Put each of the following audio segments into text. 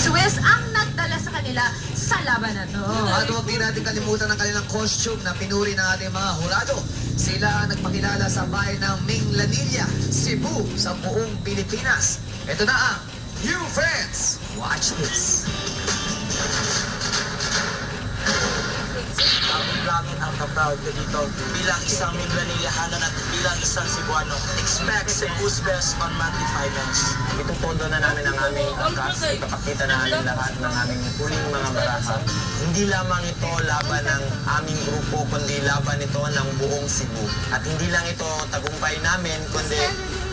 Swiss ang nagdala sa kanila sa laban na to. At huwag din natin kalimutan ang kanilang costume na pinuri ng ating mga hurado. Sila ang nagpakilala sa bayan ng Minglanilla, Cebu, sa buong Pilipinas. Ito na ang New Friends. Watch this. Langit ang ka-proud ka dito bilang isang Minglanillahanan at bilang isang Cebuano. Expect Cebu's best on monthly finance. Itutondo na namin ang aming angkas, ipapakita na namin lahat ng aming huling mga baraha. Hindi lamang ito laban ng aming grupo, kundi laban ito ng buong Cebu. At hindi lang ito tagumpay namin, kundi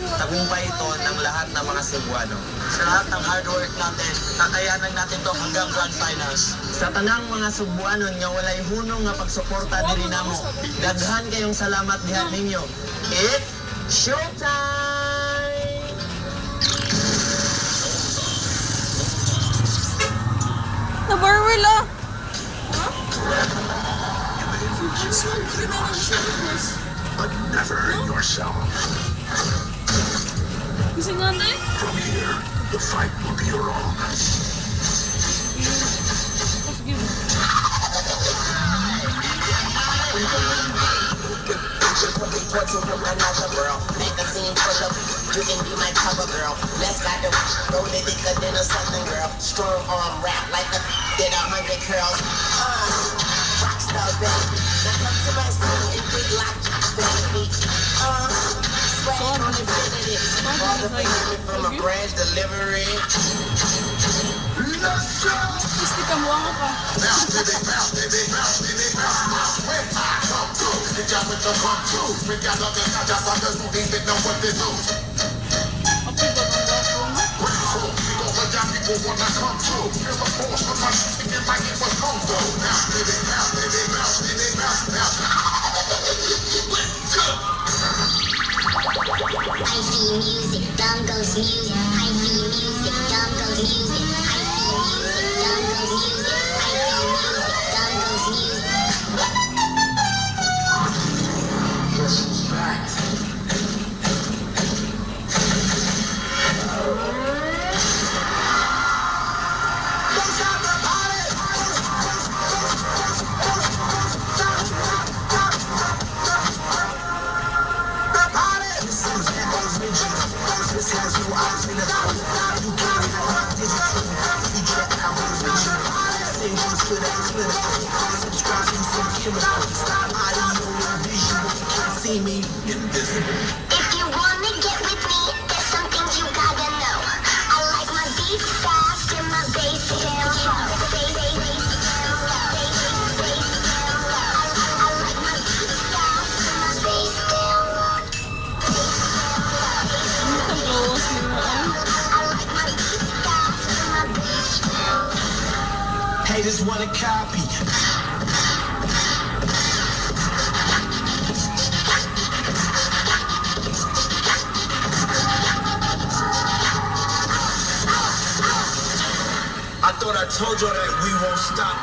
tagumpay ito ng lahat ng mga Cebuano. Sa lahat ng hard work natin, kakayanan natin to hanggang grand finals. Sa tanang mga Cebuano nga walay hunong nga pagsuporta diri namo. Daghan kayong salamat diha ninyo. It's showtime! Nabarwil ah! But never yourself. Kasi nga na eh. From here, the fight will be your own. Portrait from another world. Magazine full of you can be my cover girl. Let's got the roll it thicker than a southern girl. Strong arm rap like a did 100 curls. Rockstar baby. Now come to my city and big like baby. Swag on infinity. Father forgive me for my branch delivery. Let's go! Gusto ka mo ako pa. Bounce, baby, bounce, baby, bounce, baby, bounce, bounce. When I come through, the job with the come through. We got love and not just others movies that know what they do. Apoy ba ang bako mo? Bring home, we gon' let down people wanna come through. Feel the force of my thinking like it was Kung Fu. Bounce, baby, bounce, baby, bounce, baby, bounce, bounce. Let's go! I see music, dumb goes music. I see music, dumb goes music. I see music, dumb goes music. I see music, dumb goes music. Guess who's back? If you wanna get with me, there's some things you gotta know. I like my beats fast and my bass down low. Bass down low. Bass down low. I like my beats fast and my bass down low. Ang gawas mo ah. I like my beats fast and my bass down low. Haters wanna copy. I thought I told you that we won't stop.